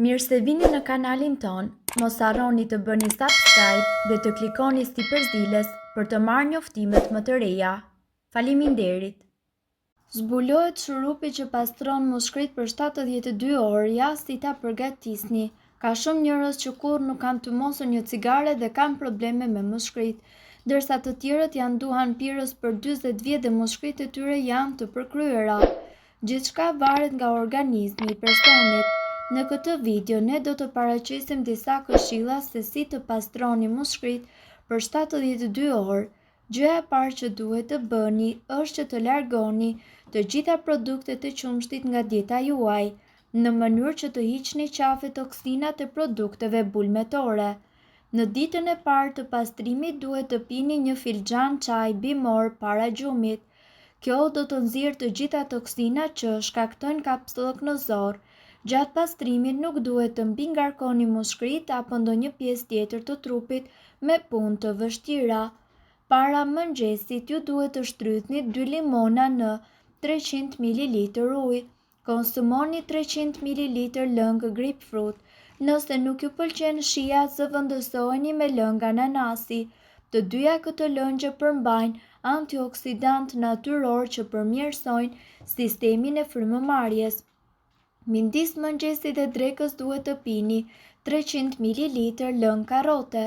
Mirë se vini në kanalin ton, mos harroni të bëni subscribe dhe të klikoni si përzieles për të marrë njoftimet më të reja. Faleminderit! Zbulohet shurupi që pastron mushkrit për 72 orë jashtë ta përgatisni. Ka shumë njerëz që kurrë nuk kanë të mosur një cigare dhe kanë probleme me mushkrit, ndërsa të tjerët janë duhan pirës për 40 vjet dhe mushkrit e tyre janë të përkryera. Gjithçka varet nga organizmi i personit. Në këtë video ne do të paraqesim disa këshilla se si të pastroni mushkrit për 72 orë. Gjëja e parë që duhet të bëni është që të largoni të gjitha produktet e qumshtit nga dieta juaj, në mënyrë që të hiqni qafe toksinat e produkteve bulmetore. Në ditën e parë të pastrimit duhet të pini një filxhan çaj bimor para gjumit. Kjo do të nxjerrë të gjitha toksinat që shkaktojnë kapsullëk në zor. Gjatë pastrimit nuk duhet të mbingarkoni mushkrit apo ndonjë pjesë tjetër të trupit me punë të vështira. Para mëngjesit ju duhet të shtrydhni 2 limona në 300 ml ujë. Konsumoni 300 ml lëng grapefruit. Nëse nuk ju pëlqen shija, zëvendësoheni me lëng ananasi. Të dyja këto lëngje përmbajnë antioksidant natyror që përmirësojnë sistemin e frymëmarrjes. Midis mëngjesit dhe drekës duhet të pini 300 ml lëng karrote.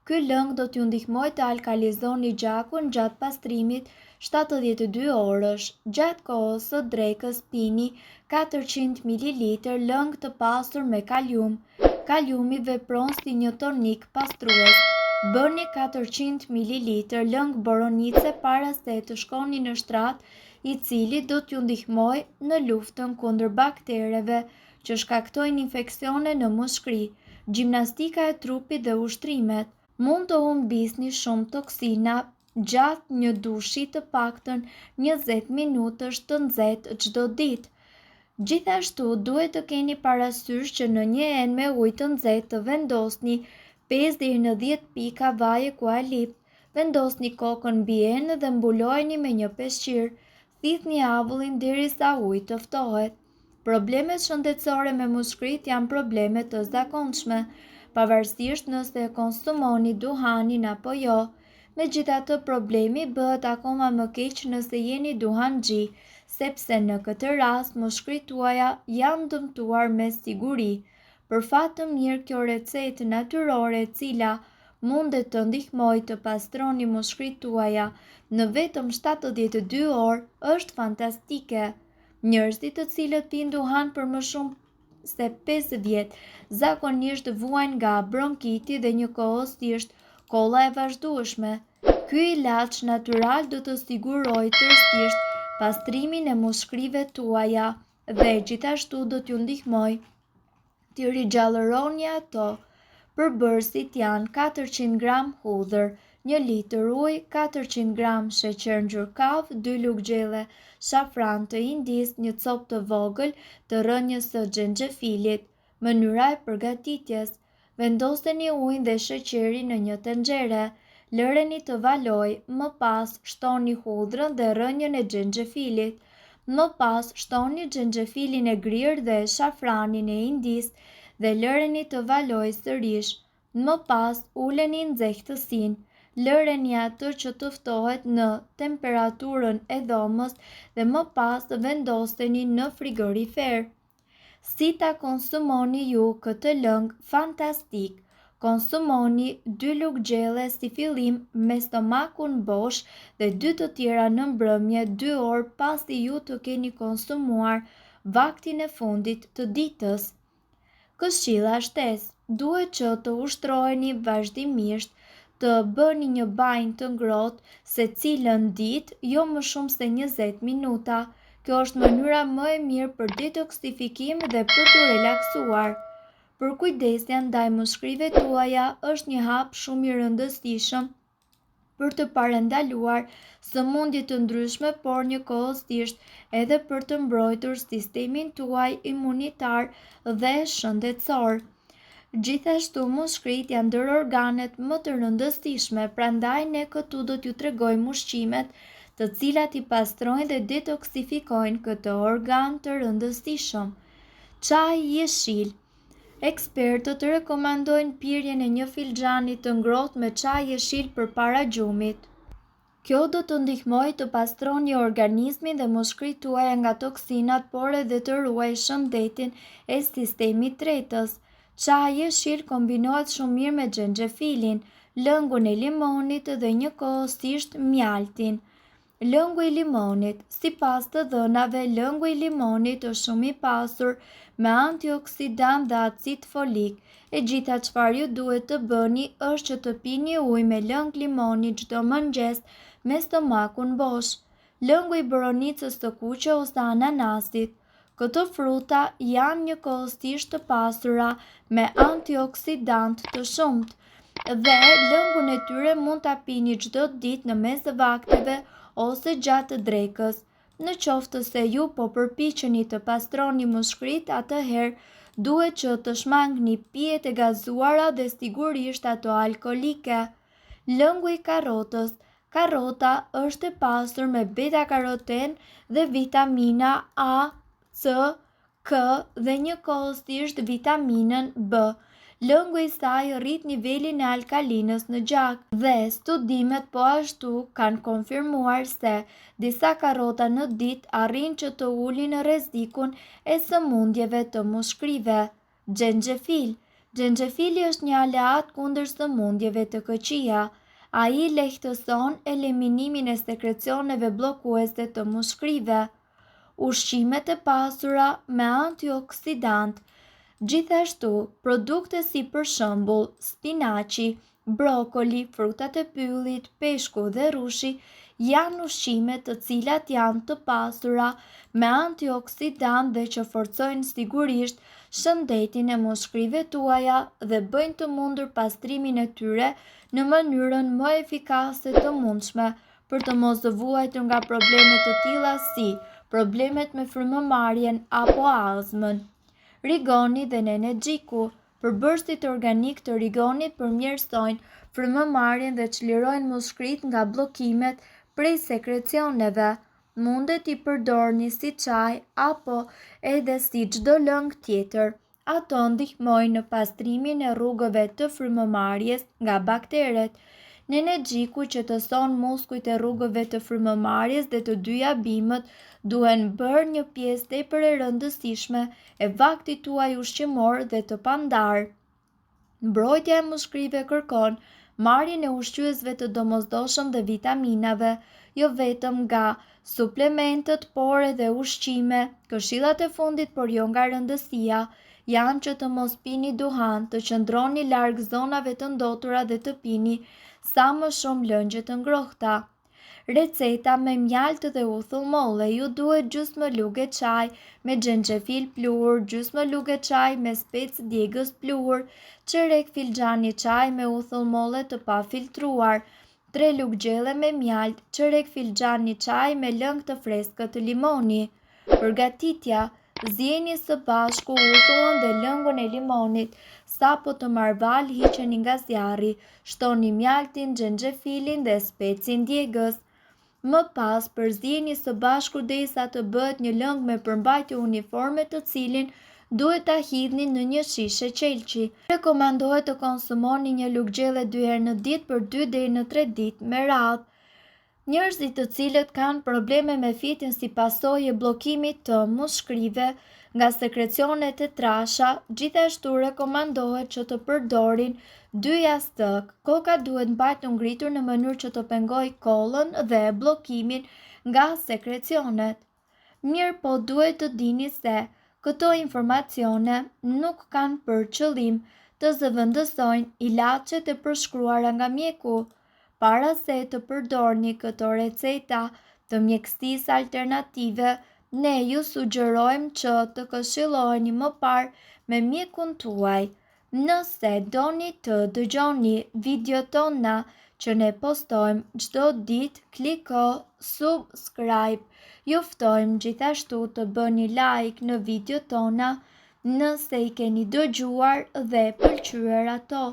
Ky lëng do t'ju ndihmojë të alkalizoni gjakun gjatë pastrimit 72 orësh. Gjatë kohës së drekës pini 400 ml lëng të pasur me kalium. Kaliumi vepron si një tonik pastrues. Bëni 400 ml lëng boronice para se të shkoni në shtrat, i cili do t'ju ndihmojë në luftën kundër baktereve që shkaktojnë infeksione në mushkri. Gjimnastika e trupit dhe ushtrimet. Mund të humbisni shumë toksina gjatë një dushi të paktën 20 minutësh të nxehtë çdo ditë. Gjithashtu duhet të keni parasysh që në një enë me ujë të nxehtë të vendosni 5 deri në 10 pika vaje kualip. Vendosni kokën mbi enë dhe mbulojeni me një peshqir. Thithni avullin derisa uji të ftohet. Problemet shëndetësore me mushkrit janë probleme të zakonshme, pavarësisht nëse e konsumoni duhanin apo jo. Megjithatë, problemi bëhet akoma më keq nëse jeni duhanxhi, sepse në këtë rast mushkrit tuaja janë dëmtuar me siguri. Për fat të mirë, kjo recetë natyrore e cila mundet të ndihmojë të pastroni mushkrit tuaja në vetëm 72 orë është fantastike. Njerëzit të cilët pinë duhan për më shumë se 5 vjet zakonisht vuajnë nga bronkiti dhe njëkohësisht kolla e vazhdueshme. Ky ilaç natyral do të sigurojë tërësisht pastrimin e mushkrive tuaja dhe gjithashtu do t'ju ndihmojë t'i rigjallëroni ato. Përbërësit janë 400 gram hudhër, 1 litër ujë, 400 gram sheqer ngjyrë kafë, 2 lugë gjelle shafran të Indis, një copë të vogël të rrënjës së xhenxhefilit. Mënyra e përgatitjes: vendoseni ujin dhe sheqerin në një tenxhere, lëreni të valojë, më pas shtoni hudhrën dhe rrënjën e xhenxhefilit. Më pas shtoni xhenxhefilin e grirë dhe shafranin e Indis dhe lëreni të valojë sërish. Më pas uleni nxehtësinë, lëreni atë që të ftohet në temperaturën e dhomës dhe më pas vendoseni në frigorifer. Si ta konsumoni ju këtë lëng fantastik? Konsumoni 2 lugë gjelle si fillim me stomakun bosh dhe 2 të tjera në mbrëmje 2 orë pasi ju të keni konsumuar vaktin e fundit të ditës. Këshilla shtesë: duhet që të ushtroheni vazhdimisht, të bëni një banjë të ngrohtë secilën ditë, jo më shumë se 20 minuta. Kjo është mënyra më e mirë për detoksifikim dhe për të relaksuar. Përkujdesja ndaj mushkrive tuaja është një hap shumë i rëndësishëm për të parandaluar sëmundje të ndryshme, por njëkohësisht edhe për të mbrojtur sistemin tuaj imunitar dhe shëndetësor. Gjithashtu, mushkrit janë ndër organet më të rëndësishme, prandaj ne këtu do t'ju tregojmë ushqimet të cilat i pastrojnë dhe detoksifikojnë këtë organ të rëndësishëm. Çaji jeshil. Ekspertët rekomandojnë pirjen e një filxhani të ngrohtë me çaj jeshil përpara gjumit. Kjo do të ndihmojë të pastroni organizmin dhe mushkrit tuaja nga toksinat, por edhe të ruajë shëndetin e sistemit tretës. Çaji jeshil kombinohet shumë mirë me xhenxhefilin, lëngun e limonit dhe njëkohësisht mjaltin. Lëngu i limonit. Sipas të dhënave, lëngu i limonit është shumë i pasur me antioksidant dhe acid folik. E gjitha çfarë ju duhet të bëni është që të pini ujë me lëng limoni çdo mëngjes me stomakun bosh. Lëngu i borovicës të kuqe ose ananasit. Këto fruta janë njëkohësisht të pasura me antioksidant të shumtë dhe lëngun e tyre mund ta pini çdo ditë në mes të vakteve ose gjatë drekës. Në qoftë se ju po përpiqeni të pastroni mushkrit, atëherë duhet që të shmangni pijet e gazuara dhe sigurisht ato alkolike. Lëngu i karrotës. Karrota është e pasur me beta-karoten dhe vitamina A, C, K dhe njëkohësisht vitaminën B. Lëngu i saj rrit nivelin e alkalinës në gjak dhe studimet po ashtu kanë konfirmuar se disa karrota në ditë arrin që të ulin rrezikun e sëmundjeve të mushkrive. Xhenxhefil. Xhenxhefili është një aleat kundër sëmundjeve të këqija. Ai lehtëson eliminimin e sekrecioneve bllokuese të mushkrive. Ushqimet e pasura me antioksidant. Gjithashtu, produkte si për shembull spinaqi, brokoli, frutat e pyllit, peshku dhe rushi janë ushqime të cilat janë të pasura me antioksidant dhe që forcojnë sigurisht shëndetin e mushkrive tuaja dhe bëjnë të mundur pastrimin e tyre në mënyrën më efikase të mundshme për të mos vuajtur nga problemet të tilla si problemet me frymëmarrjen apo azmën. Rigoni dhe nenexhiku. Përbërësit organik të rigonit përmirësojnë frymëmarrjen dhe çlirojnë mushkrit nga bllokimet prej sekrecioneve. Mundet i përdorni si çaj apo edhe si çdo lëng tjetër. Ato ndihmojnë në pastrimin e rrugëve të frymëmarrjes nga bakteret. Nenexhiku qetëson muskujt e rrugëve të frymëmarrjes dhe të dyja bimët duhen bërë një pjesë tepër e rëndësishme e vaktit tuaj ushqimor dhe të pandar. Mbrojtja e mushkrive kërkon marrjen e ushqyesve të domosdoshëm dhe vitaminave, jo vetëm nga suplementët, por edhe ushqime. Këshillat e fundit, por jo nga rëndësia, janë që të mos pini duhan, të qëndroni larg zonave të ndotura dhe të pini sa më shumë lëngje të ngrohta. Receta me mjalt dhe uthull molle. Ju duhet gjysmë lugë çaj me xhenxhefil pluhur, gjysmë lugë çaj me specë djegës pluhur, çerek filxhani çaj me uthull molle të pafiltruar, 3 lugë gjelle me mjalt, çerek filxhani çaj me lëng të freskët të limoni. Përgatitja. Zjeni së bashku uthullën dhe lëngun e limonit, sapo të marval hiqeni nga zjarri, shtoni mjaltin, xhenxhefilin dhe specin djegës. Më pas përzjeni së bashku derisa të bëhet një lëng me përmbajtje uniforme të cilin duhet ta hidhni në një shishe qelçi. Rekomandohet të konsumoni një lugë gjelle 2 herë në ditë për 2 deri në 3 ditë me radhë. Njerëzit të cilët kanë probleme me fitin si pasojë e bllokimit të mushkrive nga sekrecionet e trasha, gjithashtu rekomandohet që të përdorin 2 jastëk. Koka duhet mbajtur ngritur në mënyrë që të pengojë kollën dhe bllokimin nga sekrecionet. Mirë po duhet të dini se këto informacione nuk kanë për qëllim të zëvendësojnë ilaçet e përshkruara nga mjeku. Para se të përdorni këto receta të mjekësisë alternative, ne ju sugjerojmë që të këshilloheni më parë me mjekun tuaj. Nëse doni të dëgjoni videot tona që ne postojmë çdo ditë, kliko subscribe. Ju ftojmë gjithashtu të bëni like në videot tona nëse i keni dëgjuar dhe pëlqyer ato.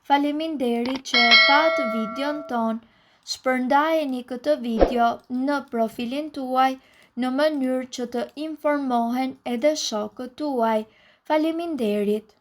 Faleminderit që e pat videon ton. Shpërndajeni këtë video në profilin tuaj në mënyrë që të informohen edhe shokët tuaj. Faleminderit.